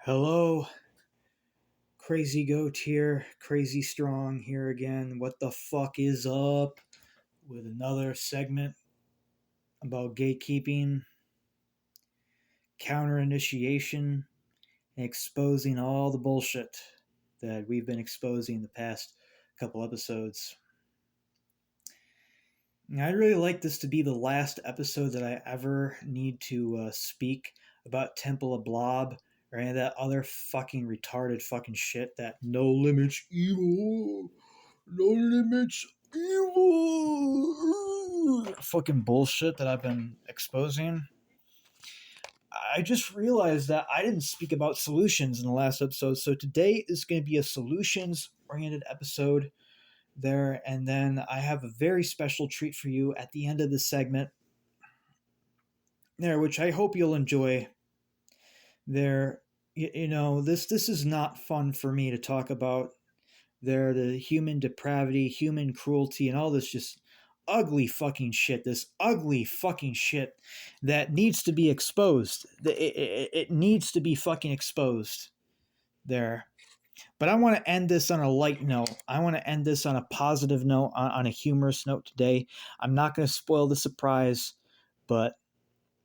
Hello, Crazy Goat here, Crazy Strong here again. What the fuck is up with another segment about gatekeeping, counter-initiation, and exposing all the bullshit that we've been exposing the past couple episodes. I'd really like this to be the last episode that I ever need to speak about Temple of Blob or any of that other fucking retarded fucking shit that no limits evil, no limits evil fucking bullshit that I've been exposing. I just realized that I didn't speak about solutions in the last episode, so today is going to be a solutions oriented episode there, and then I have a very special treat for you at the end of the segment there, which I hope you'll enjoy there. This is not fun for me to talk about there, the human depravity, human cruelty, and all this just ugly fucking shit, this ugly fucking shit that needs to be exposed. It needs to be fucking exposed there. But I want to end this on a light note. I want to end this on a positive note, on a humorous note today. I'm not going to spoil the surprise, but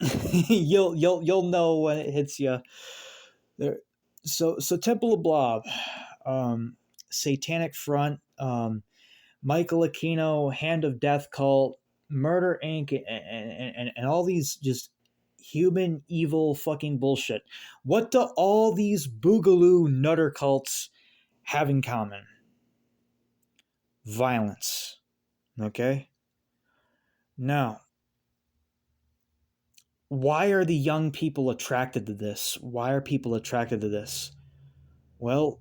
you'll know when it hits you. There. So Temple of Blob, Satanic Front, Michael Aquino, Hand of Death Cult, Murder Inc., and all these just human evil fucking bullshit. What do all these boogaloo nutter cults have in common? Violence. Okay? Now, why are the young people attracted to this? Why are people attracted to this? Well,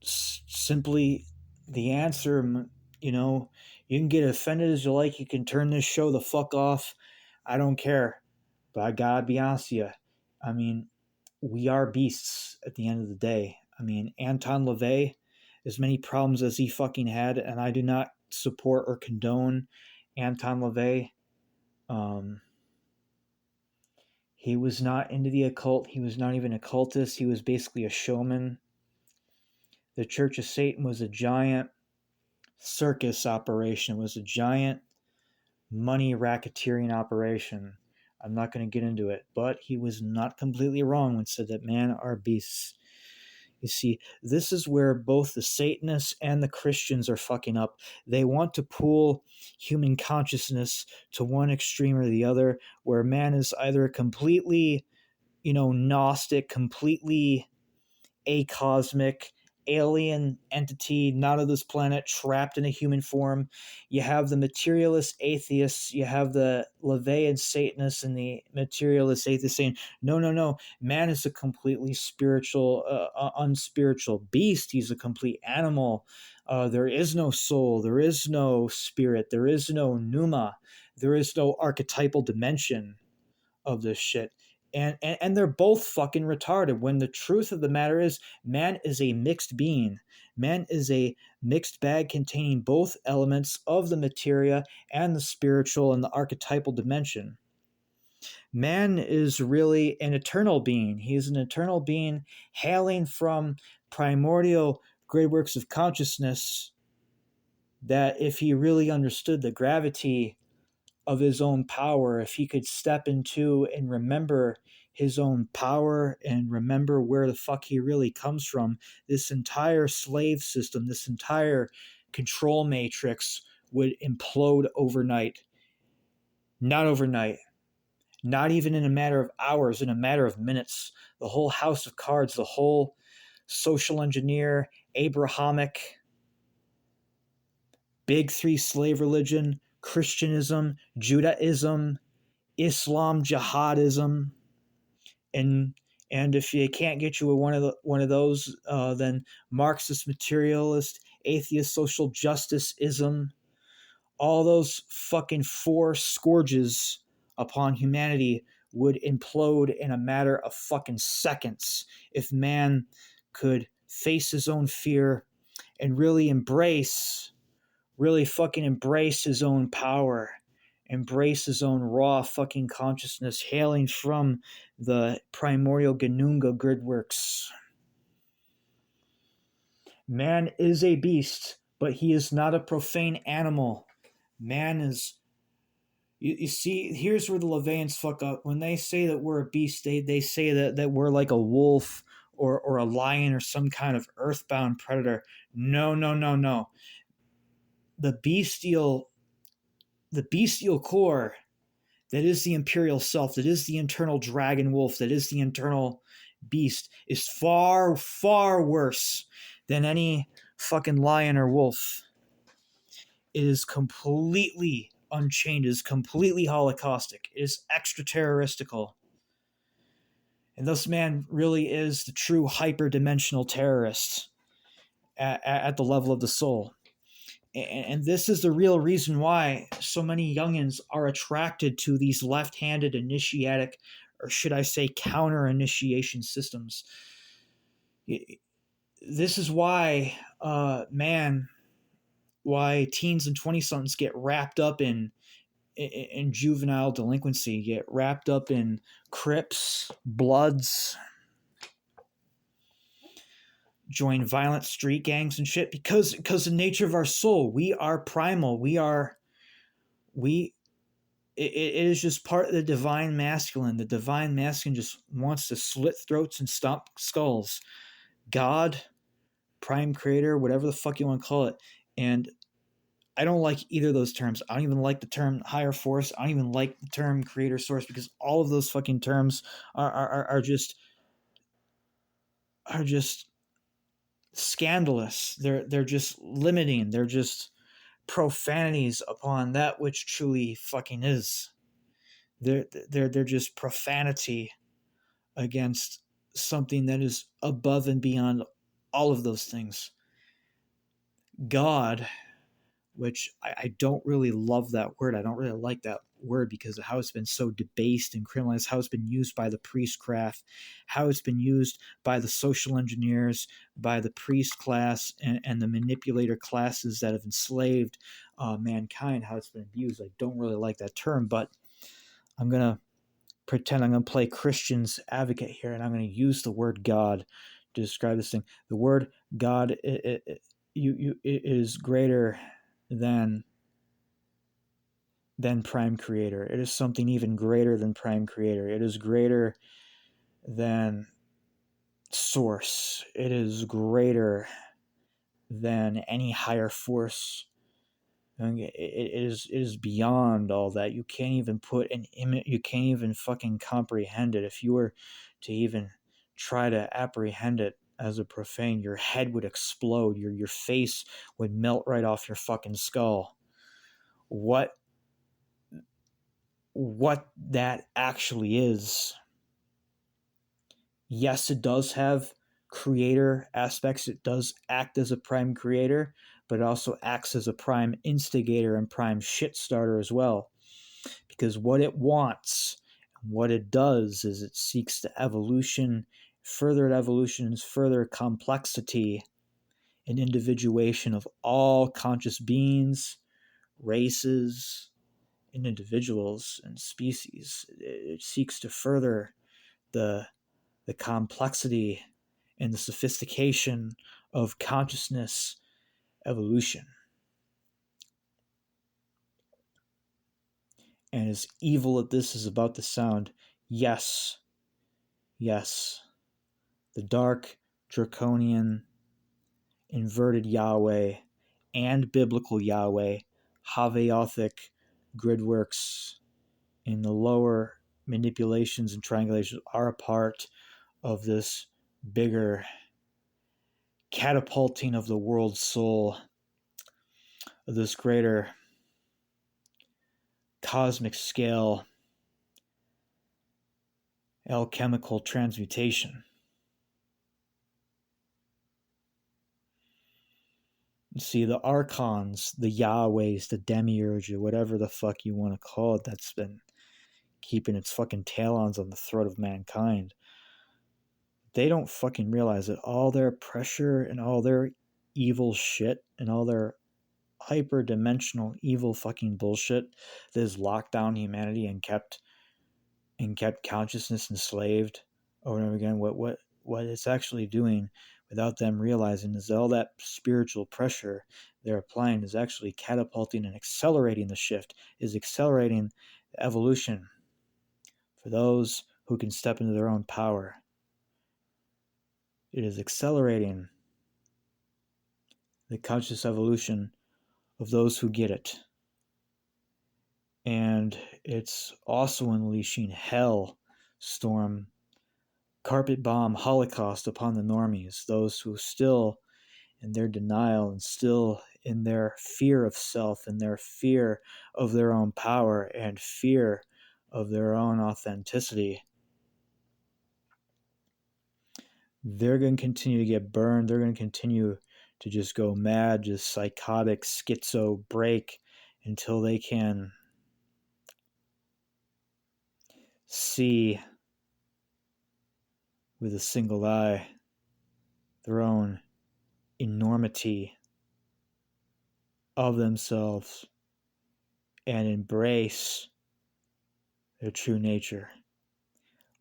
simply the answer, you can get offended as you like. You can turn this show the fuck off. I don't care. But I gotta be honest with you. I mean, we are beasts at the end of the day. I mean, Anton LaVey, as many problems as he fucking had, and I do not support or condone Anton LaVey. He was not into the occult. He was not even a cultist. He was basically a showman. The Church of Satan was a giant circus operation. It was a giant money racketeering operation. I'm not going to get into it, but he was not completely wrong when he said that man are beasts. You see, this is where both the Satanists and the Christians are fucking up. They want to pool human consciousness to one extreme or the other, where man is either completely, Gnostic, completely acosmic, alien entity, not of this planet, trapped in a human form. You have the materialist atheists, you have the LaVeyan Satanists and the materialist atheists saying, no, man is a completely spiritual, unspiritual beast. He's a complete animal. There is no soul. There is no spirit. There is no pneuma. There is no archetypal dimension of this shit. And they're both fucking retarded when the truth of the matter is man is a mixed being. Man is a mixed bag containing both elements of the materia and the spiritual and the archetypal dimension. Man is really an eternal being. He is an eternal being hailing from primordial great works of consciousness that if he really understood the gravity of his own power, if he could step into and remember his own power and remember where the fuck he really comes from, this entire slave system, this entire control matrix would implode overnight. Not overnight. Not even in a matter of hours, in a matter of minutes. The whole house of cards, the whole social engineer, Abrahamic, big three slave religion, Christianism, Judaism, Islam, jihadism, and if you can't get you with one of those, then Marxist, materialist, atheist, social justice-ism, all those fucking four scourges upon humanity would implode in a matter of fucking seconds if man could face his own fear and really fucking embrace his own power, embrace his own raw fucking consciousness hailing from the primordial Ganunga gridworks. Man is a beast, but he is not a profane animal. Man is. You see, here's where the Levians fuck up. When they say that we're a beast, they say that we're like a wolf or a lion or some kind of earthbound predator. No, no, no, no. The bestial core, that is the imperial self, that is the internal dragon wolf, that is the internal beast, is far, far worse than any fucking lion or wolf. It is completely unchained. It is completely holocaustic. It is extra-terroristical. And this man really is the true hyper-dimensional terrorist at the level of the soul. And this is the real reason why so many youngins are attracted to these left-handed initiatic, or should I say counter-initiation systems. This is why, why teens and 20-somethings get wrapped up in juvenile delinquency, get wrapped up in Crips, Bloods, join violent street gangs and shit, because the nature of our soul, we are primal, it is just part of the divine masculine. The divine masculine just wants to slit throats and stomp skulls. God, prime creator, whatever the fuck you want to call it. And I don't like either of those terms. I don't even like the term higher force. I don't even like the term creator source, because all of those fucking terms are just scandalous. They're just limiting. They're just profanities upon that which truly fucking is. They're just profanity against something that is above and beyond all of those things. God, which I don't really love that word. I don't really like that word because of how it's been so debased and criminalized, how it's been used by the priestcraft, how it's been used by the social engineers, by the priest class, and the manipulator classes that have enslaved mankind, how it's been abused. I don't really like that term, but I'm going to pretend I'm going to play Christian's advocate here, and I'm going to use the word God to describe this thing. The word God it is greater than prime creator. It is something even greater than prime creator. It is greater than source. It is greater than any higher force. It is beyond all that. You can't even put an image. You can't even fucking comprehend it. If you were to even try to apprehend it as a profane, your head would explode. Your face would melt right off your fucking skull. What that actually is. Yes, it does have creator aspects. It does act as a prime creator, but it also acts as a prime instigator and prime shit starter as well. Because what it wants, what it does, is it seeks the evolution, further evolutions, further complexity and individuation of all conscious beings, races, and individuals and species. It seeks to further the complexity and the sophistication of consciousness evolution. And as evil as this is about to sound, yes, the dark, draconian, inverted Yahweh and biblical Yahweh, Haveothic gridworks in the lower manipulations and triangulations are a part of this bigger catapulting of the world's soul, of this greater cosmic scale alchemical transmutation. See, the archons, the Yahwehs, the demiurge, or whatever the fuck you want to call it, that's been keeping its fucking talons on the throat of mankind. They don't fucking realize that all their pressure and all their evil shit and all their hyper-dimensional evil fucking bullshit that has locked down humanity and kept and kept consciousness enslaved over and over again. What it's actually doing without them realizing is that all that spiritual pressure they're applying is actually catapulting and accelerating the shift, is accelerating the evolution for those who can step into their own power. It is accelerating the conscious evolution of those who get it. And it's also unleashing hell, storm, carpet bomb, holocaust upon the normies, those who still in their denial and still in their fear of self and their fear of their own power and fear of their own authenticity. They're going to continue to get burned. They're going to continue to just go mad, just psychotic, schizo break until they can see with a single eye their own enormity of themselves and embrace their true nature.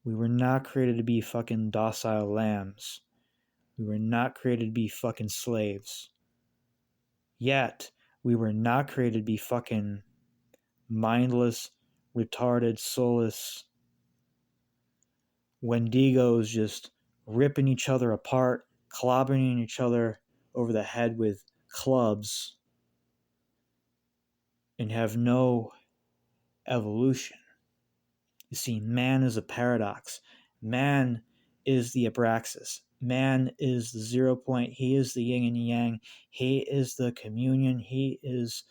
We were not created to be fucking docile lambs. We were not created to be fucking slaves. Yet, we were not created to be fucking mindless, retarded, soulless Wendigos just ripping each other apart, clobbering each other over the head with clubs, and have no evolution. You see, man is a paradox. Man is the abraxas. Man is the 0 point. He is the yin and yang. He is the communion. He is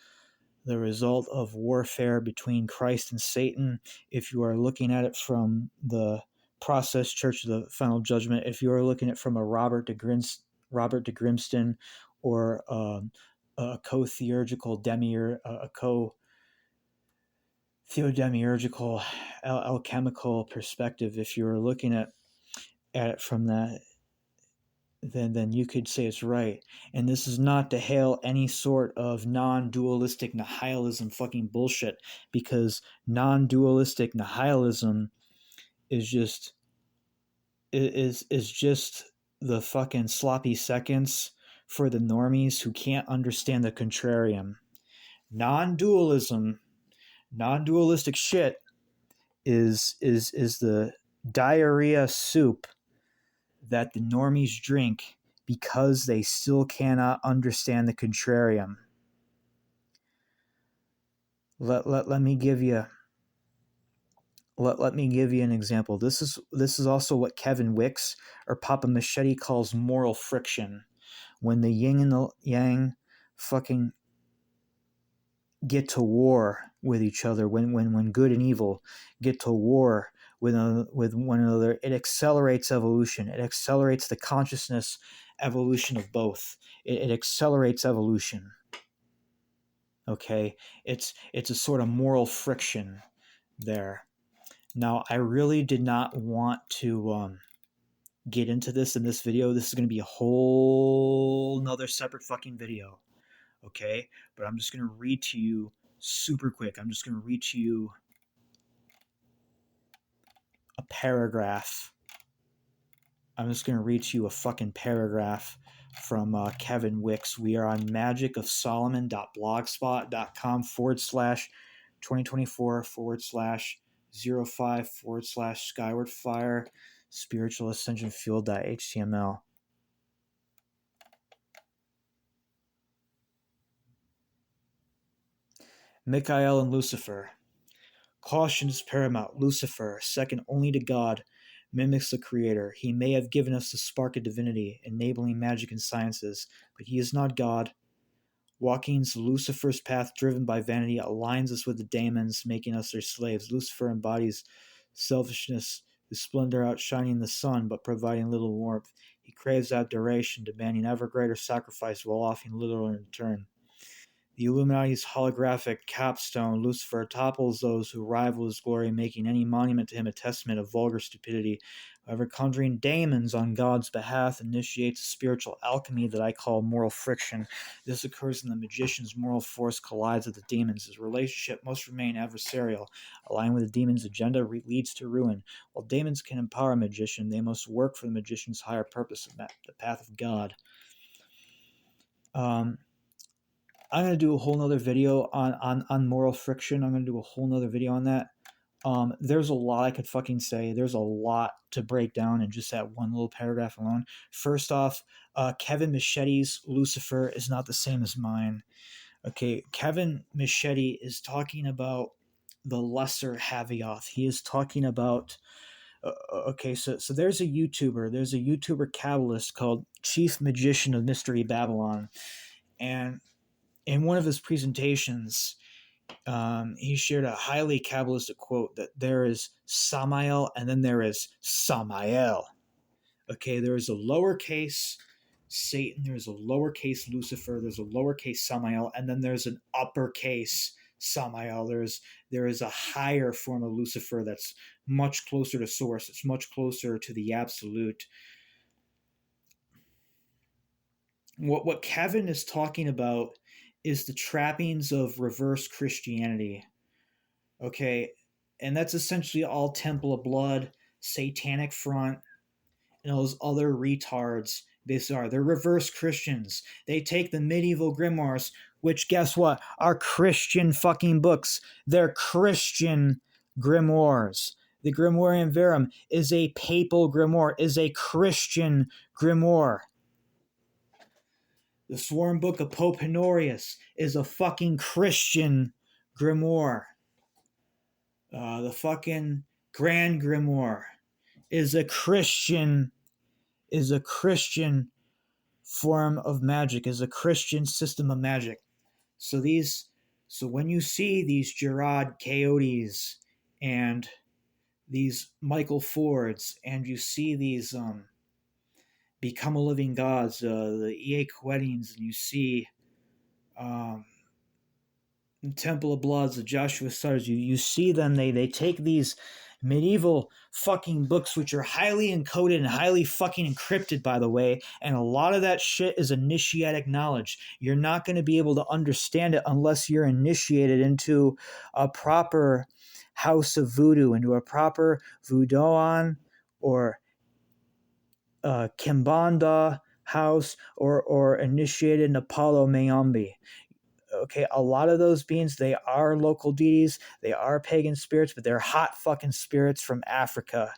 the result of warfare between Christ and Satan. If you are looking at it from the process church of the final judgment, if you are looking at it from a Robert de Grimston or a co-theurgical a co-theodemiurgical alchemical perspective, if you're looking at it from that, then you could say it's right. And this is not to hail any sort of non-dualistic nihilism fucking bullshit, because non-dualistic nihilism is just the fucking sloppy seconds for the normies who can't understand the contrarium. Non-dualistic shit is the diarrhea soup that the normies drink because they still cannot understand the contrarium. Let me give you an example. This is also what Kevin Wicks or Papa Machete calls moral friction. When the yin and the yang fucking get to war with each other, when good and evil get to war with one another, it accelerates evolution. It accelerates the consciousness evolution of both. It accelerates evolution. Okay, it's a sort of moral friction there. Now, I really did not want to get into this in this video. This is going to be a whole nother separate fucking video. Okay, but I'm just going to read to you super quick. I'm just going to read to you a paragraph. I'm just going to read to you a fucking paragraph from Kevin Wicks. We are on magicofsolomon.blogspot.com/2024/05/Skyward Fire Spiritual Ascension Field.html. Michael and Lucifer. Caution is paramount. Lucifer, second only to God, mimics the Creator. He may have given us the spark of divinity, enabling magic and sciences, but he is not God. Walking's Lucifer's path, driven by vanity, aligns us with the daemons, making us their slaves. Lucifer embodies selfishness, the splendor outshining the sun, but providing little warmth. He craves adoration, demanding ever greater sacrifice while offering little in return. The Illuminati's holographic capstone, Lucifer topples those who rival his glory, making any monument to him a testament of vulgar stupidity. However, conjuring daemons on God's behalf initiates a spiritual alchemy that I call moral friction. This occurs when the magician's moral force collides with the demon's. His relationship must remain adversarial. Aligning with the demon's agenda leads to ruin. While daemons can empower a magician, they must work for the magician's higher purpose, the path of God. I'm going to do a whole nother video on moral friction. I'm going to do a whole nother video on that. There's a lot I could fucking say. There's a lot to break down in just that one little paragraph alone. First off, Kevin Machete's Lucifer is not the same as mine. Okay, Kevin Machete is talking about the lesser Havioth. He is talking about so there's a YouTuber Kabbalist called Chief Magician of Mystery Babylon, and in one of his presentations, he shared a highly Kabbalistic quote that there is Samael and then there is Samael. Okay, there is a lowercase Satan, there's a lowercase Lucifer, there's a lowercase Samael, and then there's an uppercase Samael. There is a higher form of Lucifer that's much closer to source. It's much closer to the absolute. What Kevin is talking about is the trappings of reverse Christianity. Okay, and that's essentially all Temple of Blood, Satanic Front, and those other retards. They're reverse Christians. They take the medieval grimoires, which, guess what, are Christian fucking books. They're Christian grimoires. The Grimorium Verum is a papal grimoire, is a Christian grimoire. The Sworn Book of Pope Honorius is a fucking Christian grimoire. The fucking Grand Grimoire is a Christian form of magic, is a Christian system of magic. So when you see these Gerard Coyotes and these Michael Fords, and you see these Become a Living Gods, the E.A. Quettings, and you see Temple of Bloods, the Joshua Sutters, you see them, they take these medieval fucking books, which are highly encoded and highly fucking encrypted, by the way, and a lot of that shit is initiatic knowledge. You're not going to be able to understand it unless you're initiated into a proper house of voodoo, into a proper voodooan or Kimbanda house, or initiated in Apollo Mayombe. Okay, a lot of those beings, they are local deities, they are pagan spirits, but they're hot fucking spirits from Africa.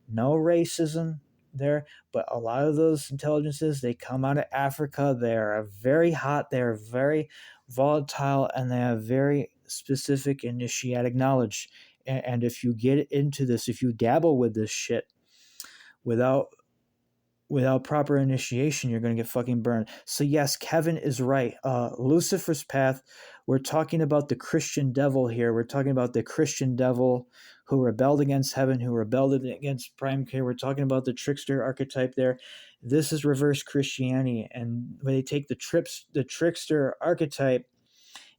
No racism there, but a lot of those intelligences, they come out of Africa. They're very hot, they're very volatile, and they have very specific initiatic knowledge. And if you get into this, if you dabble with this shit without proper initiation, you're going to get fucking burned. So yes, Kevin is right. Lucifer's path, we're talking about the Christian devil here. We're talking about the Christian devil who rebelled against heaven, who rebelled against prime care. We're talking about the trickster archetype there. This is reverse Christianity. And when they take the trickster archetype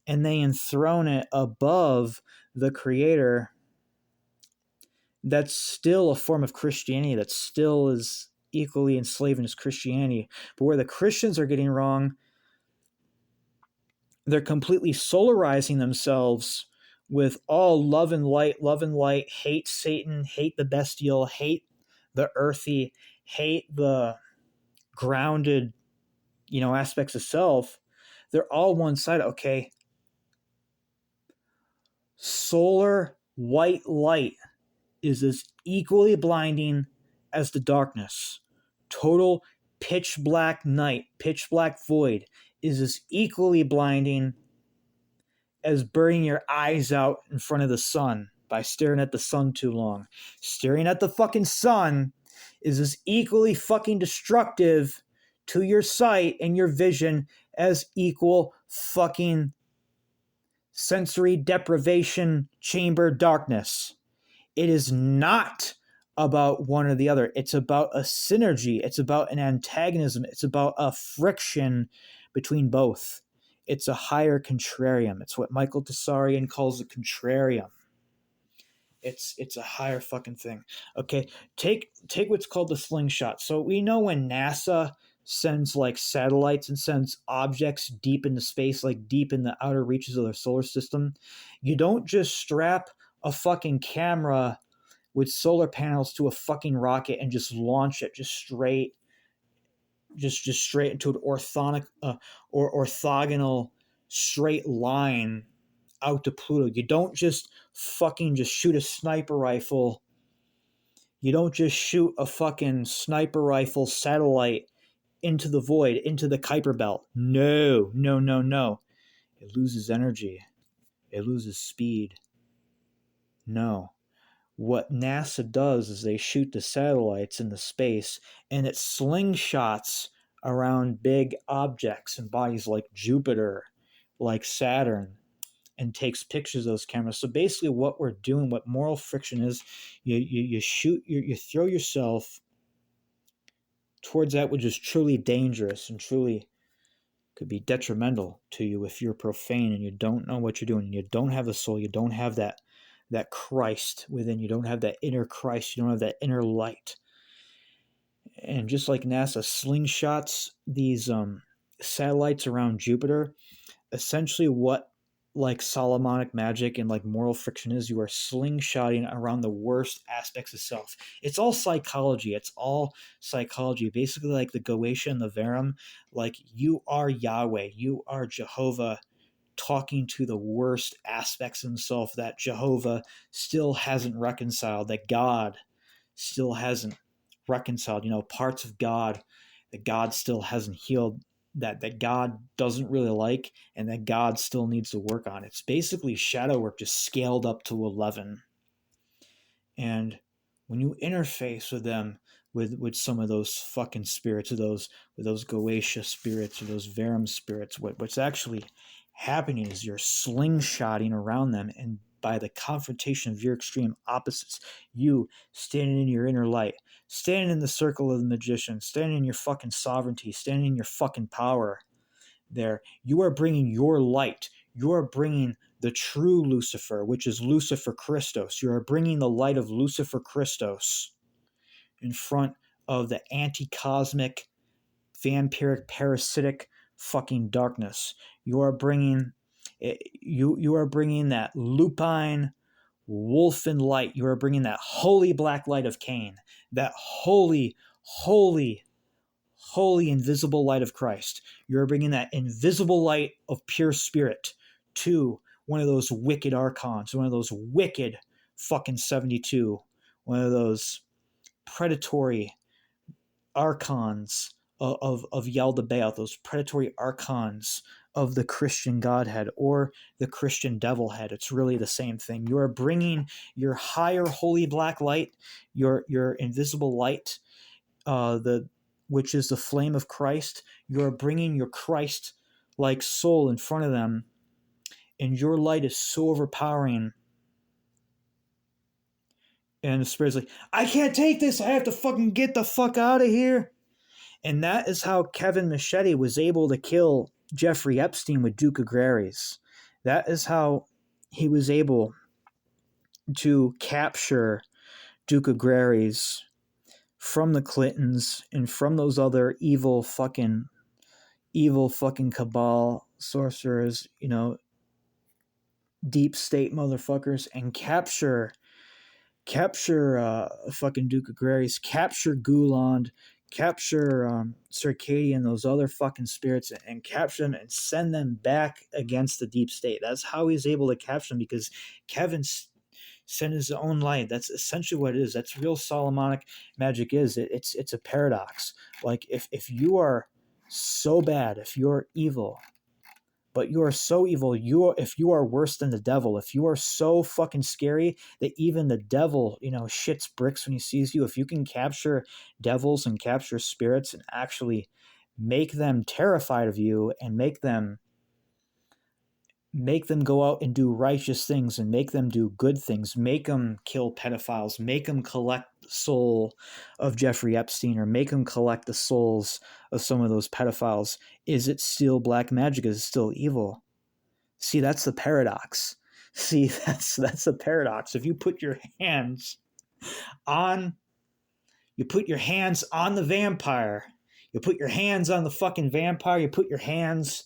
and they enthrone it above the creator, that's still a form of Christianity. That still is equally enslaving as Christianity. But where the Christians are getting wrong, they're completely solarizing themselves with all love and light, hate Satan, hate the bestial, hate the earthy, hate the grounded, aspects of self. They're all one side. Okay. Solar white light is as equally blinding as the darkness. Total pitch black night, pitch black void is as equally blinding as burning your eyes out in front of the sun by staring at the sun too long. Staring at the fucking sun is as equally fucking destructive to your sight and your vision as equal fucking sensory deprivation chamber darkness. It is not about one or the other. It's about a synergy. It's about an antagonism. It's about a friction between both. It's a higher contrarium. It's what Michael Tessarian calls a contrarium. It's a higher fucking thing. Okay, take what's called the slingshot. So we know when NASA sends like satellites and sends objects deep into space, like deep in the outer reaches of the solar system, you don't just strap a fucking camera with solar panels to a fucking rocket and just launch it just straight into an orthogonal straight line out to Pluto. You don't just fucking just shoot a sniper rifle. You don't just shoot a fucking sniper rifle satellite into the void, into the Kuiper belt. No, no, no, no. It loses energy. It loses speed. No. What NASA does is they shoot the satellites into space and it slingshots around big objects and bodies like Jupiter, like Saturn, and takes pictures of those cameras. So basically what we're doing, what moral friction is, you shoot, you throw yourself towards that which is truly dangerous and truly could be detrimental to you if you're profane and you don't know what you're doing and you don't have a soul, you don't have that Christ within you, don't have that inner Christ, you don't have that inner light. And just like NASA slingshots these satellites around Jupiter, essentially what like Solomonic magic and like moral friction is, you are slingshotting around the worst aspects of self. It's all psychology. It's all psychology. Basically like the Goetia and the Verum, like you are Yahweh, you are Jehovah talking to the worst aspects of himself that Jehovah still hasn't reconciled, that God still hasn't reconciled, parts of God that God still hasn't healed, that God doesn't really like, and that God still needs to work on. It's basically shadow work just scaled up to 11. And when you interface with them, with some of those fucking spirits, with those Goetia spirits or those Verum spirits, what's actually happening is you're slingshotting around them, and by the confrontation of your extreme opposites, you standing in your inner light, standing in the circle of the magician, standing in your fucking sovereignty, standing in your fucking power there, you are bringing your light. You are bringing the true Lucifer, which is Lucifer Christos. You are bringing the light of Lucifer Christos in front of the anti-cosmic, vampiric, parasitic fucking darkness. You are bringing that lupine, wolfen light. You are bringing that holy black light of Cain, that holy, holy, holy invisible light of Christ. You are bringing that invisible light of pure spirit to one of those wicked archons, one of those wicked fucking 72, one of those predatory archons of Yaldabaoth, those predatory archons of the Christian Godhead or the Christian devil head. It's really the same thing. You are bringing your higher holy black light, your invisible light, which is the flame of Christ. You are bringing your Christ-like soul in front of them, and your light is so overpowering. And the spirit's like, I can't take this. I have to fucking get the fuck out of here. And that is how Kevin Machete was able to kill Jeffrey Epstein with Duke Agraries. That is how he was able to capture Duke Agraries from the Clintons and from those other evil fucking cabal sorcerers, deep state motherfuckers, and capture fucking Duke Agraries, capture Guland, capture Circadian, those other fucking spirits, and capture them and send them back against the deep state. That's how he's able to capture them, because Kevin sent his own light. That's essentially what it is. That's real Solomonic magic is. It's a paradox. Like if you are so bad, if you're evil, but you are so evil, if you are worse than the devil, if you are so fucking scary that even the devil, shits bricks when he sees you, if you can capture devils and capture spirits and actually make them terrified of you and make them go out and do righteous things and make them do good things, make them kill pedophiles, make them collect the soul of Jeffrey Epstein, or make them collect the souls of some of those pedophiles, is it still black magic? Is it still evil? See, that's the paradox. See, that's the paradox. If you put your hands on the vampire, you put your hands on the fucking vampire, you put your hands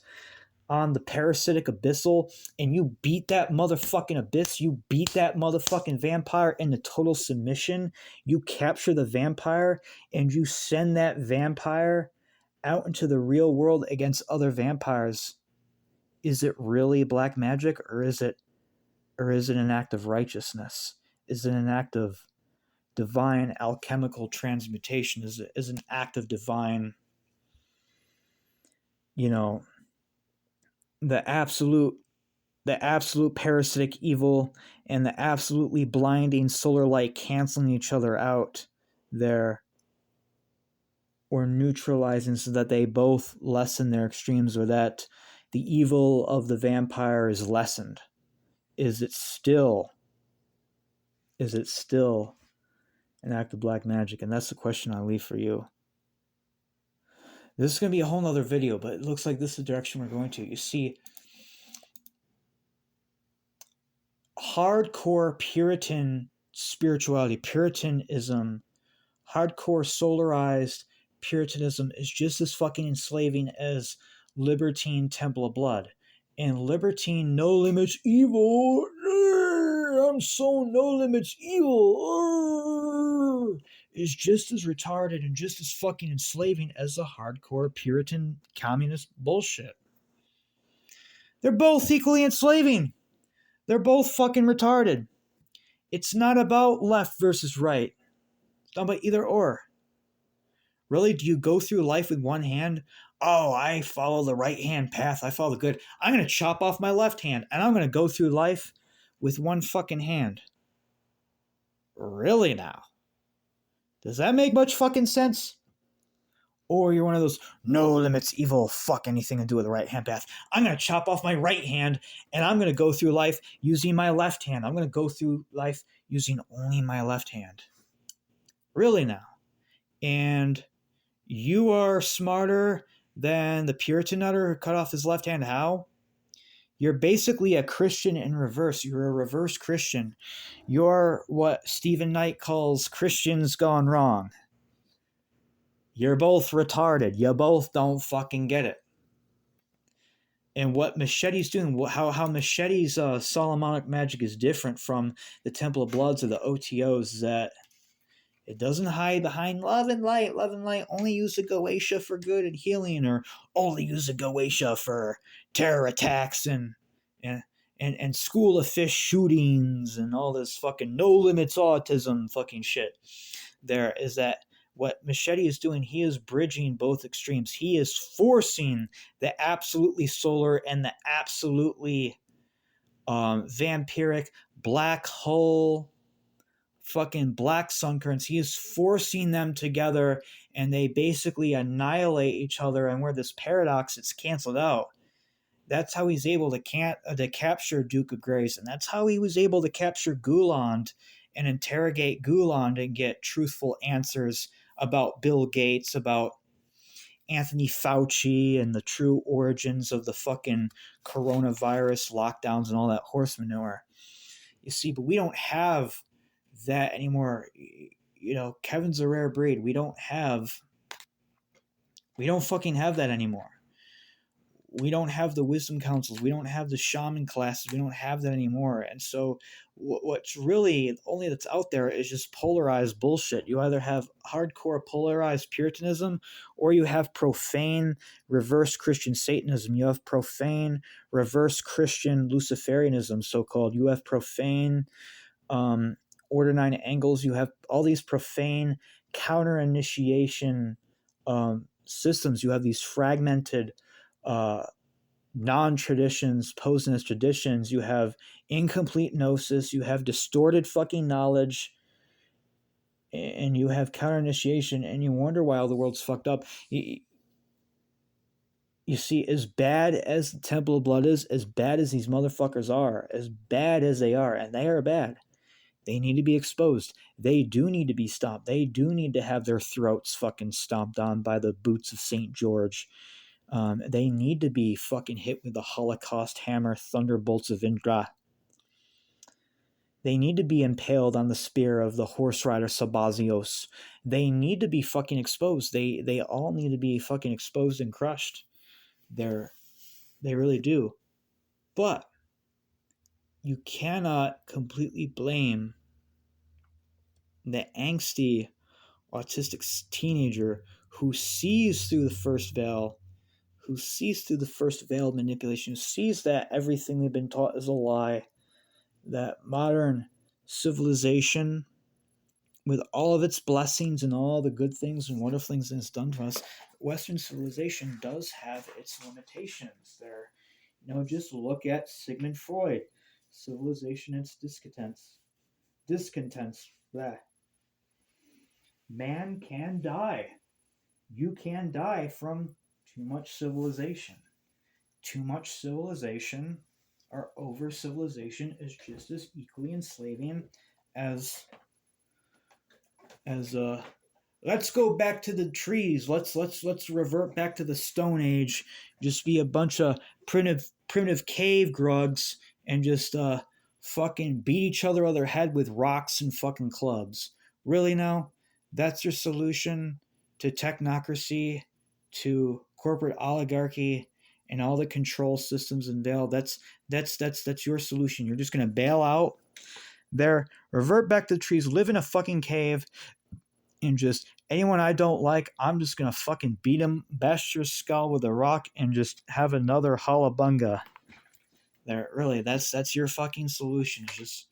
on the parasitic abyssal, and you beat that motherfucking abyss, you beat that motherfucking vampire into total submission, you capture the vampire, and you send that vampire out into the real world against other vampires. Is it really black magic, or is it an act of righteousness? Is it an act of divine alchemical transmutation? Is an act of divine, you know, the absolute parasitic evil and the absolutely blinding solar light canceling each other out there, or neutralizing so that they both lessen their extremes, or that the evil of the vampire is lessened? Is it still an act of black magic? And that's the question I leave for you. This is going to be a whole nother video, but it looks like this is the direction we're going to. You see, hardcore Puritan spirituality, Puritanism, hardcore solarized Puritanism is just as fucking enslaving as libertine Temple of Blood. And libertine no limits evil, I'm so no limits evil, is just as retarded and just as fucking enslaving as the hardcore Puritan communist bullshit. They're both equally enslaving. They're both fucking retarded. It's not about left versus right. It's not about either or. Really, do you go through life with one hand? Oh, I follow the right hand path. I follow the good. I'm going to chop off my left hand, and I'm going to go through life with one fucking hand. Really now? Does that make much fucking sense? Or you're one of those no limits evil, fuck anything to do with the right hand path. I'm going to chop off my right hand, and I'm going to go through life using my left hand. I'm going to go through life using only my left hand. Really now? And you are smarter than the Puritan nutter who cut off his left hand. How? You're basically a Christian in reverse. You're a reverse Christian. You're what Stephen Knight calls Christians gone wrong. You're both retarded. You both don't fucking get it. And what Machete's doing, how Machete's Solomonic magic is different from the Temple of Bloods or the OTOs, is that it doesn't hide behind love and light. Love and light only use the Goetia for good and healing, or only use the Goetia for terror attacks and school of fish shootings and all this fucking no limits autism fucking shit. There is that what Machete is doing, he is bridging both extremes. He is forcing the absolutely solar and the absolutely vampiric black hole fucking black sun currents. He is forcing them together, and they basically annihilate each other, and where this paradox, it's canceled out. That's how he's able to capture Duke of Grace, and that's how he was able to capture Gouland and interrogate Gouland and get truthful answers about Bill Gates, about Anthony Fauci, and the true origins of the fucking coronavirus lockdowns and all that horse manure. You see, but we don't have that anymore. You know, Kevin's a rare breed. We don't fucking have that anymore. We don't have the wisdom councils. We don't have the shaman classes. We don't have that anymore. And so what's really only that's out there is just polarized bullshit. You either have hardcore polarized Puritanism, or you have profane reverse Christian Satanism. You have profane reverse Christian Luciferianism, so-called. You have profane Order 9 angles. You have all these profane counter-initiation systems. You have these fragmented non-traditions posing as traditions. You have incomplete gnosis. You have distorted fucking knowledge. And you have counter-initiation. And you wonder why all the world's fucked up. You see, as bad as the Temple of Blood is, as bad as these motherfuckers are, as bad as they are, and they are bad, they need to be exposed. They do need to be stopped. They do need to have their throats fucking stomped on by the boots of St. George. They need to be fucking hit with the Holocaust hammer, thunderbolts of Indra. They need to be impaled on the spear of the horse rider Sabazios. They need to be fucking exposed. They all need to be fucking exposed and crushed. They really do. But you cannot completely blame the angsty autistic teenager who sees through the first veil, who sees through the first veil of manipulation, who sees that everything they've been taught is a lie, that modern civilization, with all of its blessings and all the good things and wonderful things it's done for us, Western civilization does have its limitations. Just look at Sigmund Freud, civilization and its discontents. Blah. Man can die. You can die from too much civilization. Too much civilization or over civilization is just as equally enslaving as let's go back to the trees. Let's revert back to the Stone Age. Just be a bunch of primitive cave grugs and just fucking beat each other on their head with rocks and fucking clubs. Really now? That's your solution to technocracy, to corporate oligarchy, and all the control systems involved. That's your solution. You're just gonna bail out there, revert back to the trees, live in a fucking cave, and just anyone I don't like, I'm just gonna fucking beat him, bash your skull with a rock, and just have another halabunga. There, really, that's your fucking solution. Just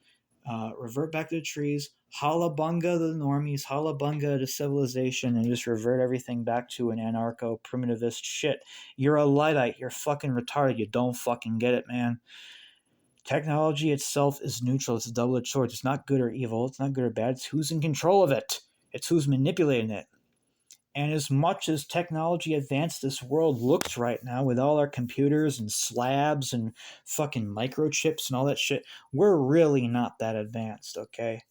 revert back to the trees, halabunga the normies, halabunga to civilization, and just revert everything back to an anarcho-primitivist shit. You're a Luddite. You're fucking retarded. You don't fucking get it, man. Technology itself is neutral. It's a double-edged sword. It's not good or evil. It's not good or bad. It's who's in control of it. It's who's manipulating it. And as much as technology advanced this world looks right now, with all our computers and slabs and fucking microchips and all that shit, we're really not that advanced, okay?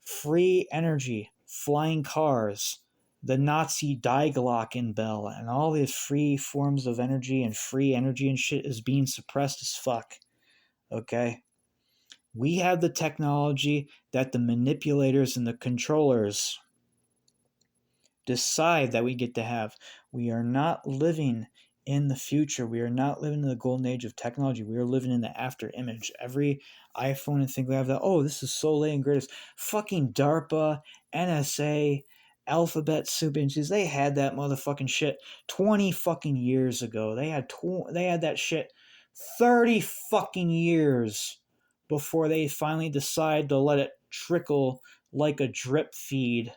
Free energy, flying cars, the Nazi Die Glocken bell, and all these free forms of energy and free energy and shit is being suppressed as fuck, okay? We have the technology that the manipulators and the controllers decide that we get to have. We are not living in the future. We are not living in the golden age of technology. We are living in the after image. Every iPhone and thing we have that, oh, this is so late and greatest. Fucking DARPA, NSA, Alphabet Soup Inches, they had that motherfucking shit 20 fucking years ago. They had that shit 30 fucking years before they finally decide to let it trickle like a drip feed,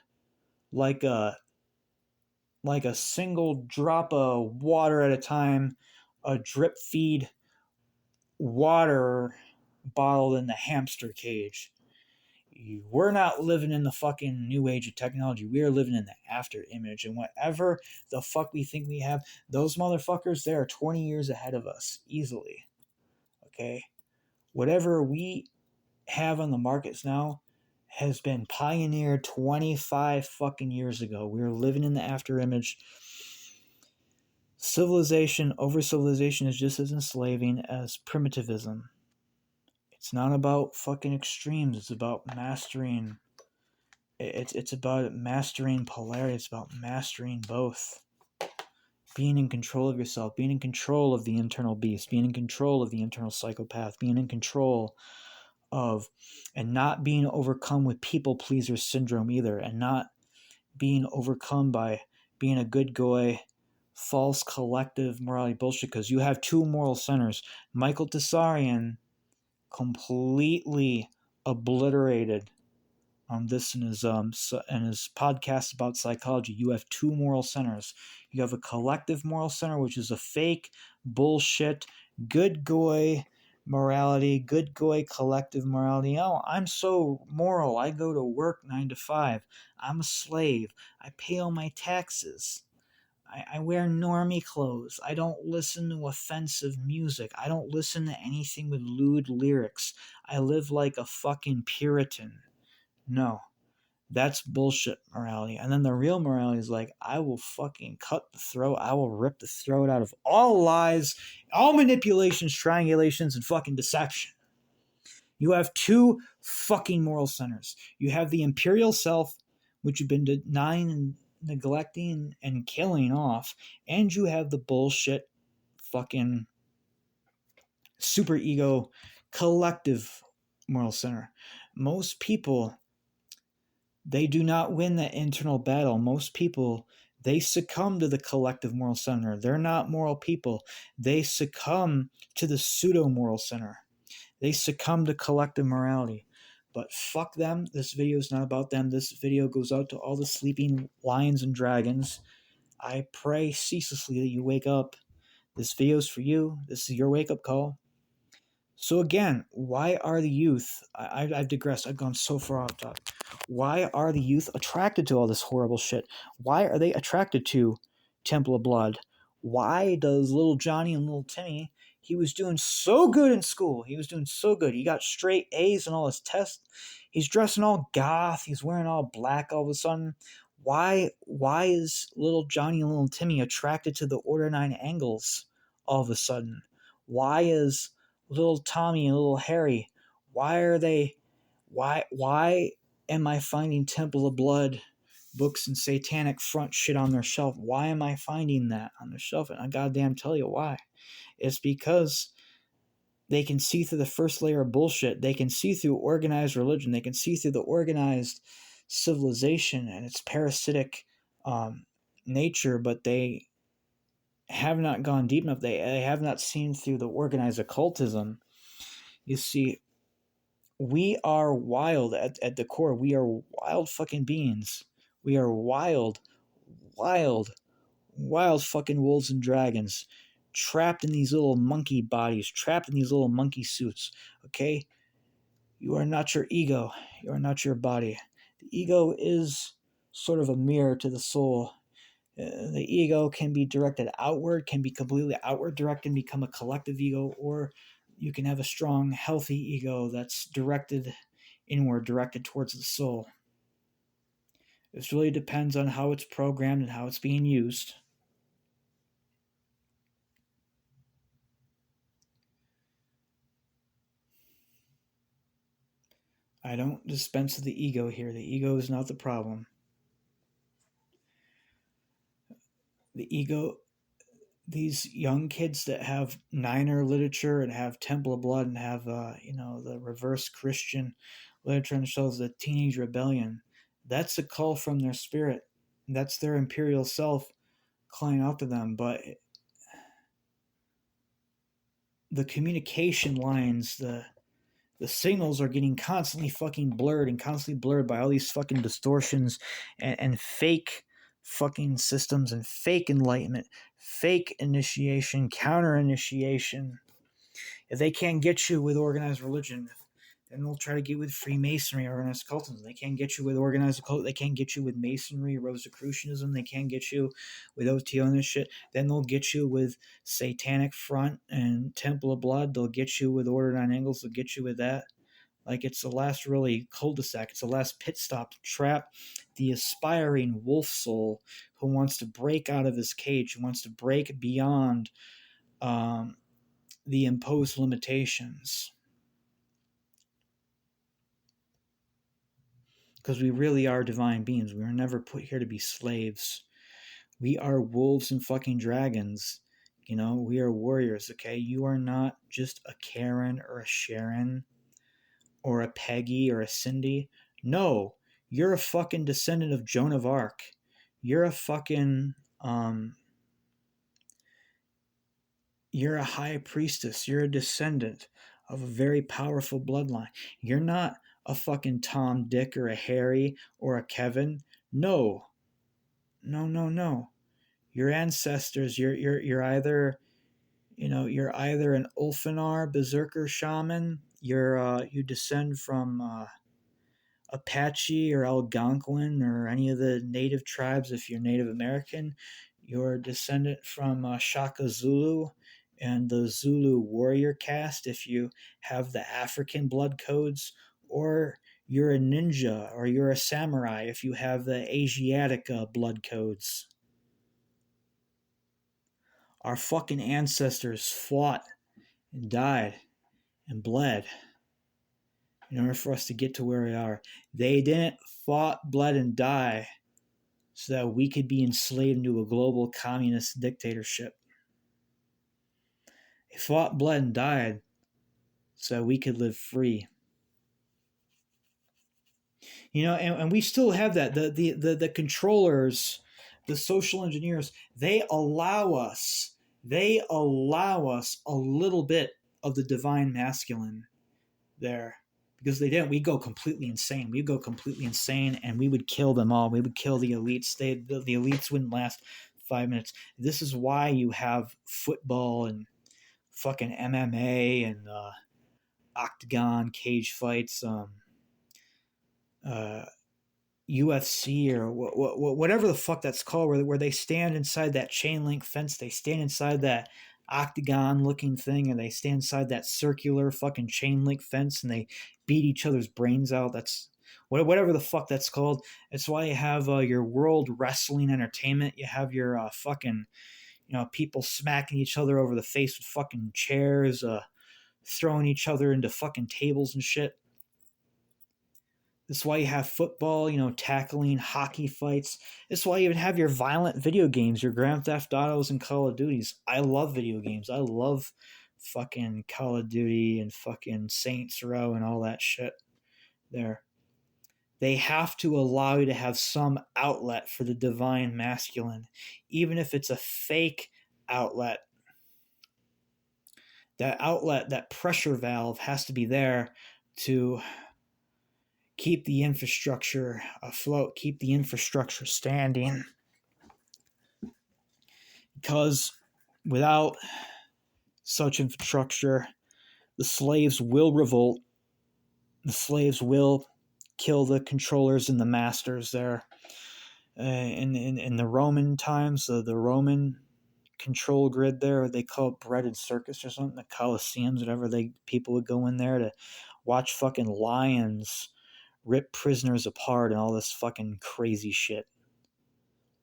like a single drop of water at a time, a drip feed water bottled in the hamster cage. We're not living in the fucking new age of technology. We are living in the after image. And whatever the fuck we think we have, those motherfuckers, they are 20 years ahead of us, easily. Okay? Whatever we have on the markets now has been pioneered 25 fucking years ago. We're living in the after image. Civilization over civilization is just as enslaving as primitivism. It's not about fucking extremes. It's about mastering. It's about mastering polarity. It's about mastering both. Being in control of yourself. Being in control of the internal beast. Being in control of the internal psychopath. Being in control of, and not being overcome with people pleaser syndrome either. And not being overcome by being a good guy, false collective morality bullshit, because you have two moral centers. Michael Tsarian completely obliterated this in his podcast about psychology. You have two moral centers. You have a collective moral center, which is a fake bullshit good guy morality, good guy collective morality. Oh, I'm so moral. I go to work 9 to 5. I'm a slave. I pay all my taxes. I wear normie clothes. I don't listen to offensive music. I don't listen to anything with lewd lyrics. I live like a fucking Puritan. No, that's bullshit morality. And then the real morality is like, I will fucking cut the throat. I will rip the throat out of all lies, all manipulations, triangulations, and fucking deception. You have two fucking moral centers. You have the imperial self, which you've been denying and neglecting and killing off, and you have the bullshit fucking super ego collective moral center. Most people, they do not win that internal battle. Most people, they succumb to the collective moral center. They're not moral people. They succumb to the pseudo moral center. They succumb to collective morality. But fuck them. This video is not about them. This video goes out to all the sleeping lions and dragons. I pray ceaselessly that you wake up. This video is for you. This is your wake up call. So again, why are the youth, I've digressed, I've gone so far off top. Why are the youth attracted to all this horrible shit? Why are they attracted to Temple of Blood? Why does little Johnny and little Timmy, he was doing so good in school. He was doing so good. He got straight A's in all his tests. He's dressing all goth. He's wearing all black all of a sudden. Why is little Johnny and little Timmy attracted to the Order 9 angles all of a sudden? Why is little Tommy and little Harry, why am I finding Temple of Blood books and satanic front shit on their shelf? Why am I finding that on their shelf? And I goddamn tell you why. It's because they can see through the first layer of bullshit. They can see through organized religion. They can see through the organized civilization and its parasitic nature, but they have not gone deep enough. They have not seen through the organized occultism. You see, we are wild at the core. We are wild fucking beings. We are wild fucking wolves and dragons, trapped in these little monkey bodies, trapped in these little monkey suits. Okay? You are not your ego. You are not your body. The ego is sort of a mirror to the soul. The ego can be directed outward, can be completely outward directed and become a collective ego, or you can have a strong, healthy ego that's directed inward, directed towards the soul. This really depends on how it's programmed and how it's being used. I don't dispense with the ego here. The ego is not the problem. The ego, these young kids that have Niner literature and have Temple of Blood and have, the reverse Christian literature and shows the teenage rebellion, that's a call from their spirit. That's their imperial self calling out to them. But the communication lines, the signals are getting constantly fucking blurred and constantly blurred by all these fucking distortions and fake fucking systems and fake enlightenment, fake initiation, counter-initiation. If they can't get you with organized religion, then they'll try to get with Freemasonry, organized occultism. They can't get you with organized occult. They can't get you with Masonry, Rosicrucianism. They can't get you with OTO and this shit. Then they'll get you with Satanic Front and Temple of Blood. They'll get you with Order 9 Angles. They'll get you with that. Like, it's the last really cul-de-sac. It's the last pit stop to trap the aspiring wolf soul who wants to break out of his cage, who wants to break beyond the imposed limitations. Because we really are divine beings. We were never put here to be slaves. We are wolves and fucking dragons. We are warriors, okay? You are not just a Karen or a Sharon or a Peggy or a Cindy. No, you're a fucking descendant of Joan of Arc. You're a fucking, you're a high priestess. You're a descendant of a very powerful bloodline. You're not a fucking Tom, Dick, or a Harry, or a Kevin. No. Your ancestors, you're either, you're either an Ulfanar berserker shaman. You descend from Apache or Algonquin or any of the native tribes. If you're Native American, you're a descendant from Shaka Zulu and the Zulu warrior caste. If you have the African blood codes, or you're a ninja or you're a samurai if you have the Asiatic blood codes. Our fucking ancestors fought and died and bled in order for us to get to where we are. They didn't fought, bled, and die so that we could be enslaved into a global communist dictatorship. They fought, bled, and died so that we could live free. And we still have that. The controllers, the social engineers, they allow us a little bit of the divine masculine there. Because they didn't, we go completely insane. And we would kill them all. We would kill the elites. The elites wouldn't last 5 minutes. This is why you have football and fucking MMA and octagon cage fights, UFC or whatever the fuck that's called, where they stand inside that chain link fence, they stand inside that octagon looking thing, and they stand inside that circular fucking chain link fence, and they beat each other's brains out. That's whatever the fuck that's called. It's why you have your world wrestling entertainment. You have your fucking people smacking each other over the face with fucking chairs, throwing each other into fucking tables and shit. That's why you have football, tackling, hockey fights. That's why you even have your violent video games, your Grand Theft Autos and Call of Duties. I love video games. I love fucking Call of Duty and fucking Saints Row and all that shit there. They have to allow you to have some outlet for the divine masculine, even if it's a fake outlet. That outlet, that pressure valve has to be there to keep the infrastructure afloat, keep the infrastructure standing. Because without such infrastructure, the slaves will revolt. The slaves will kill the controllers and the masters there. In the Roman times, the Roman control grid there, they call it breaded circus or something, the Colosseums, whatever, people would go in there to watch fucking lions rip prisoners apart and all this fucking crazy shit.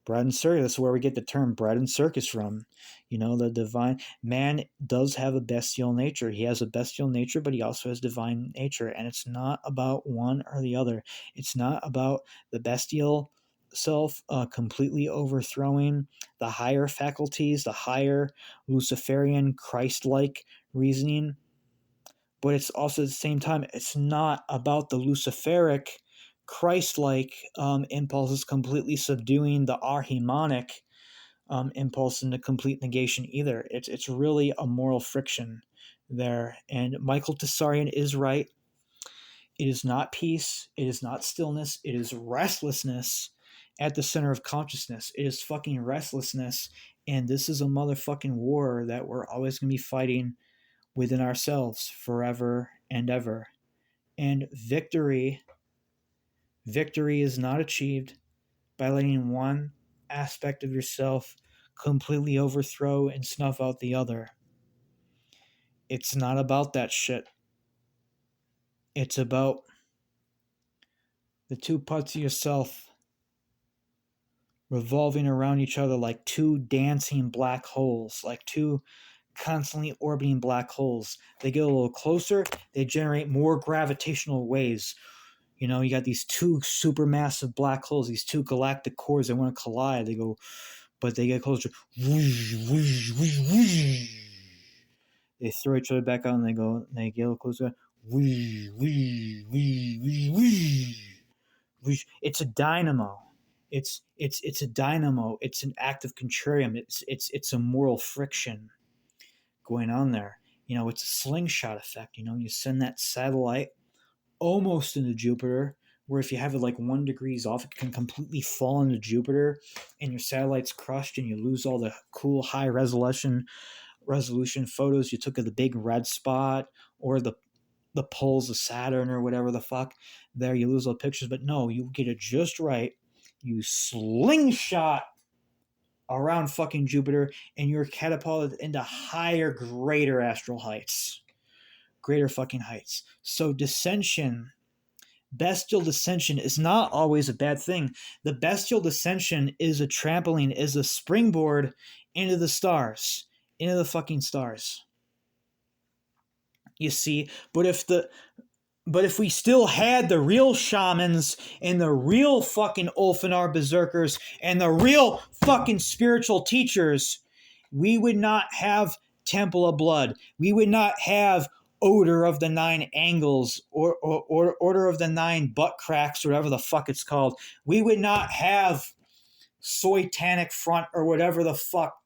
Bread and circus, that's where we get the term bread and circus from. The divine man does have a bestial nature. He has a bestial nature, but he also has divine nature. And it's not about one or the other. It's not about the bestial self completely overthrowing the higher faculties, the higher Luciferian Christ-like reasoning. But it's also at the same time, it's not about the Luciferic Christ-like impulses completely subduing the archimonic impulse into complete negation either. It's really a moral friction there. And Michael Tessarian is right. It is not peace. It is not stillness. It is restlessness at the center of consciousness. It is fucking restlessness. And this is a motherfucking war that we're always going to be fighting within ourselves forever and ever. And victory is not achieved by letting one aspect of yourself completely overthrow and snuff out the other. It's not about that shit. It's about the two parts of yourself revolving around each other like two dancing black holes, like two constantly orbiting black holes. They get a little closer, they generate more gravitational waves. You got these two supermassive black holes, these two galactic cores that want to collide. But they get closer. They throw each other back out and they get a little closer. It's a dynamo. It's a dynamo. It's an act of contrarium. It's a moral friction going on there. It's a slingshot effect. You send that satellite almost into Jupiter, where if you have it like 1 degree off, it can completely fall into Jupiter and your satellite's crushed and you lose all the cool high resolution photos you took of the big red spot or the poles of Saturn or whatever the fuck. There, you lose all the pictures. But no, you get it just right. You slingshot around fucking Jupiter and you're catapulted into higher, greater astral heights. Greater fucking heights. So bestial dissension is not always a bad thing. The bestial dissension is a trampoline, is a springboard into the stars, into the fucking stars. You see, but if But if we still had the real shamans and the real fucking Ulfanar berserkers and the real fucking spiritual teachers, we would not have Temple of Blood. We would not have Odor of the Nine Angles or Order of the Nine Butt Cracks, whatever the fuck it's called. We would not have Soitanic Front or whatever the fuck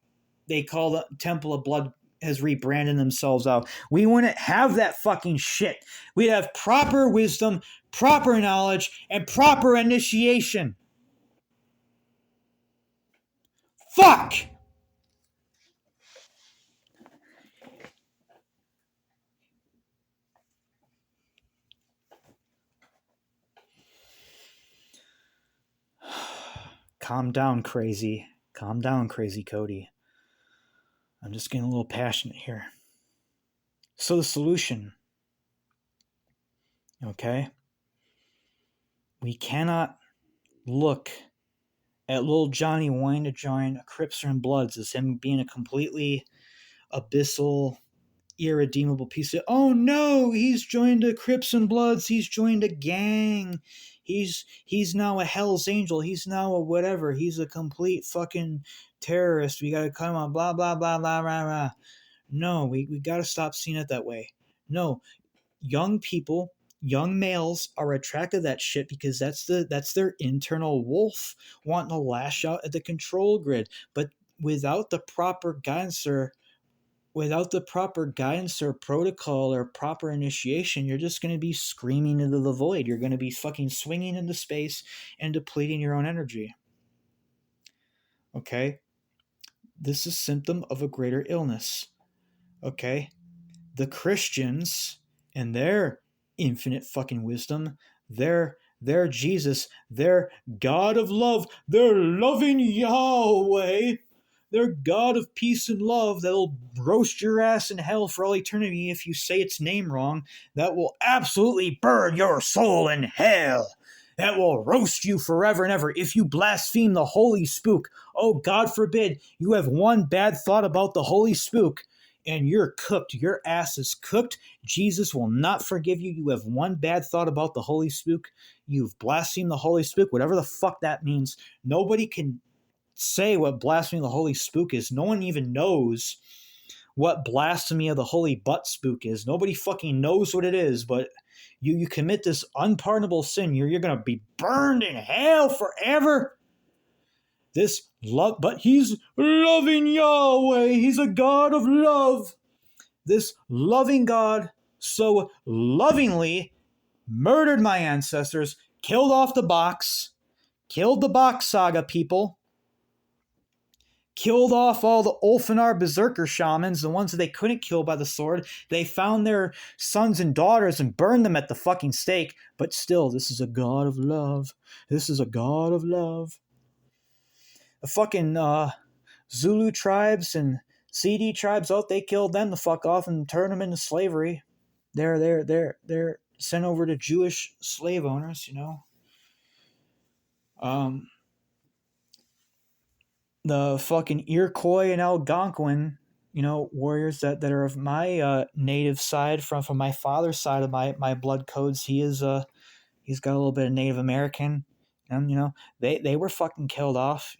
they call the Temple of Blood has rebranded themselves out. We wouldn't have that fucking shit. We'd have proper wisdom, proper knowledge, and proper initiation. Fuck! Calm down, crazy. Calm down, crazy Cody. I'm just getting a little passionate here. So the solution, okay? We cannot look at little Johnny wanting to join Crips and Bloods as him being a completely abyssal, irredeemable piece of, oh no, he's joined a Crips and Bloods, he's joined a gang, he's now a Hell's Angel, he's now a whatever, he's a complete fucking terrorist, we gotta come on, blah blah blah blah blah blah. No, we gotta stop seeing it that way. No, young people, young males are attracted to that shit because that's their internal wolf wanting to lash out at the control grid. But without the proper guidance or protocol or proper initiation, you're just going to be screaming into the void. You're going to be fucking swinging into space and depleting your own energy. Okay? This is symptom of a greater illness. Okay? The Christians and their infinite fucking wisdom, their Jesus, their God of love, their loving Yahweh, their God of peace and love that'll roast your ass in hell for all eternity if you say its name wrong, that will absolutely burn your soul in hell, that will roast you forever and ever if you blaspheme the holy spook. Oh, God forbid you have one bad thought about the holy spook, and you're cooked. Your ass is cooked. Jesus will not forgive you. You have one bad thought about the holy spook. You've blasphemed the holy spook, whatever the fuck that means. Nobody can say what blasphemy of the holy spook is. No one even knows what blasphemy of the holy butt spook is. Nobody fucking knows what it is, but you commit this unpardonable sin, you're going to be burned in hell forever. This love, but he's loving Yahweh. He's a God of love. This loving God so lovingly murdered my ancestors, killed off the box, killed the box saga people, killed off all the Ulfanar berserker shamans, the ones that they couldn't kill by the sword. They found their sons and daughters and burned them at the fucking stake. But still, this is a God of love. This is a God of love. The fucking Zulu tribes and CD tribes, they killed them the fuck off and turned them into slavery. They're sent over to Jewish slave owners, The fucking Iroquois and Algonquin, warriors that are of my native side, from my father's side of my blood codes. He's got a little bit of Native American, and they were fucking killed off,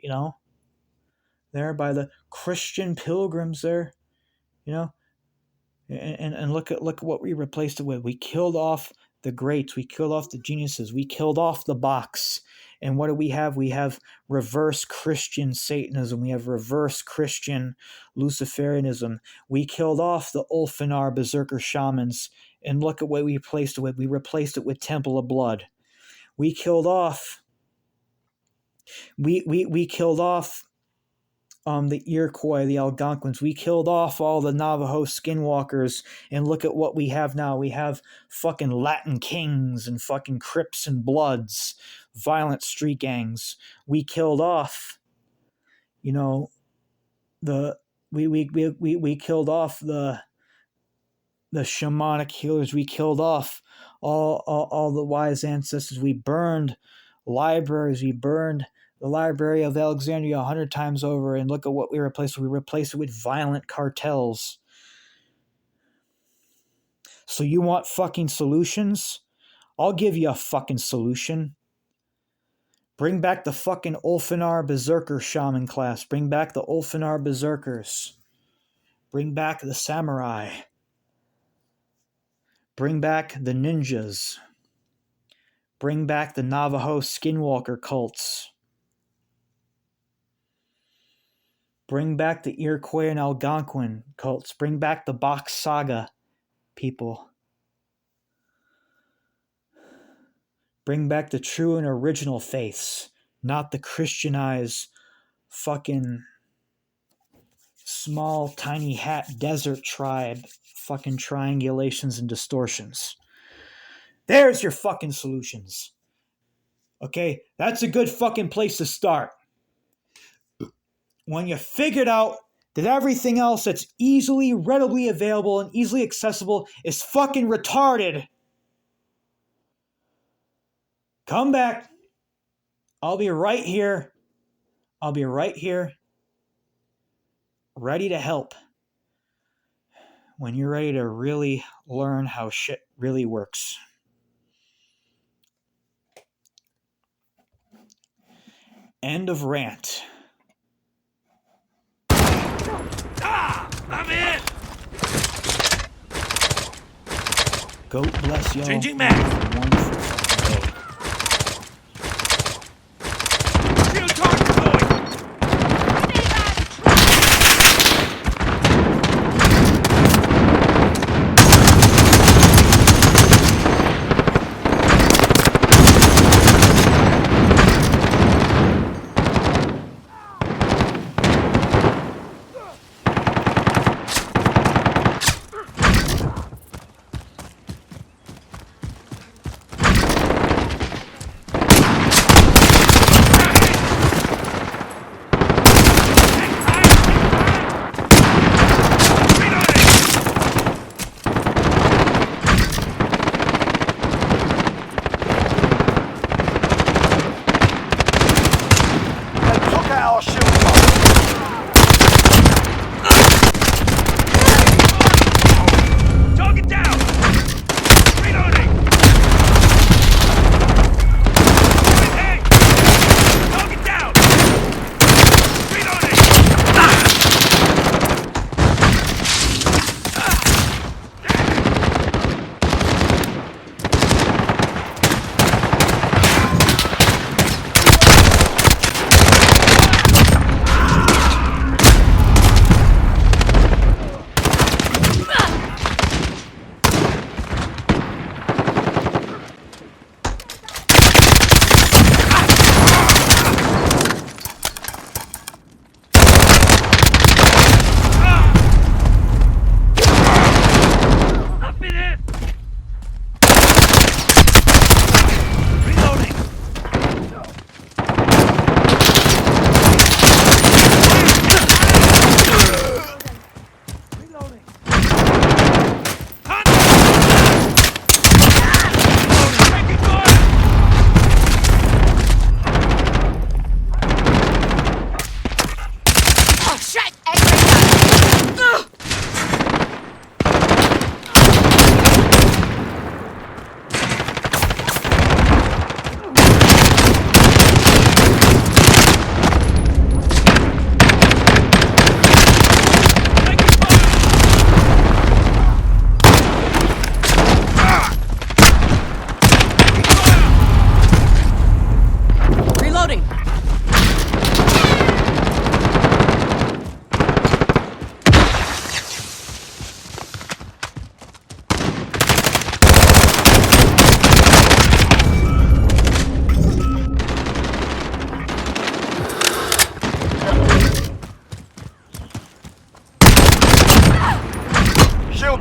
there by the Christian pilgrims there, and look at what we replaced it with. We killed off the greats, we killed off the geniuses, we killed off the box. And what do we have? We have reverse Christian Satanism. We have reverse Christian Luciferianism. We killed off the Ulfanar berserker shamans. And look at what we replaced it with. We replaced it with Temple of Blood. We killed off we killed off the Iroquois, the Algonquins. We killed off all the Navajo skinwalkers, and look at what we have now. We have fucking Latin kings and fucking Crips and Bloods, violent street gangs. We killed off, we killed off the shamanic healers. We killed off all the wise ancestors. We burned libraries. We burned the Library of Alexandria 100 times over, and look at what we replaced. We replaced it with violent cartels. So you want fucking solutions? I'll give you a fucking solution. Bring back the fucking Ulfanar Berserker Shaman class. Bring back the Ulfanar Berserkers. Bring back the Samurai. Bring back the Ninjas. Bring back the Navajo Skinwalker cults. Bring back the Iroquois and Algonquin cults. Bring back the Bach Saga people. Bring back the true and original faiths, not the Christianized fucking small tiny hat desert tribe fucking triangulations and distortions. There's your fucking solutions. Okay, that's a good fucking place to start. When you figured out that everything else that's easily, readily available and easily accessible is fucking retarded, come back. I'll be right here. I'll be right here, ready to help when you're ready to really learn how shit really works. End of rant. I'm in! God bless y'all. Changing map. Wonderful fucking day. Shield target deployed!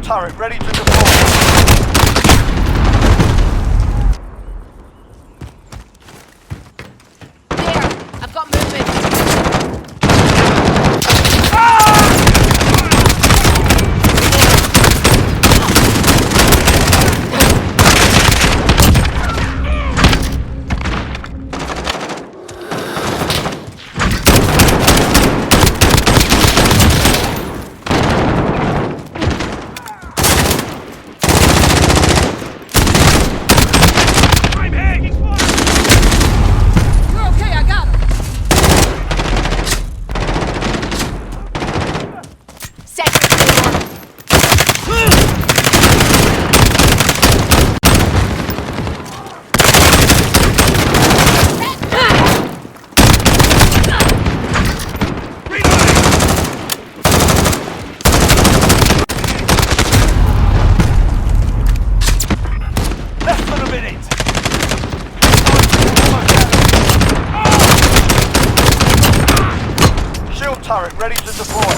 turret ready to deploy. I've got movement. Shield turret ready to deploy.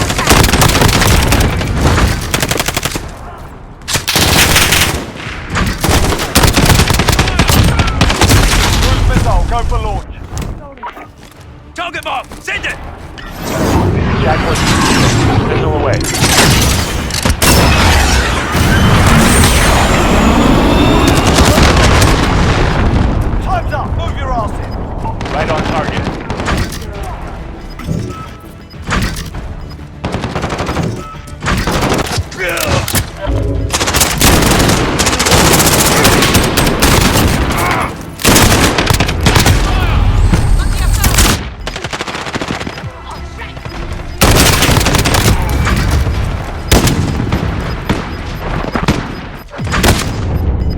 Cruise missile, go for launch. Target mark! Send it! Jaguar, missile away. Time's up, move your ass in. Right on target.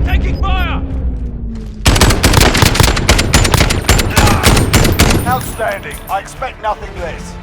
Taking fire! Outstanding. I expect nothing less.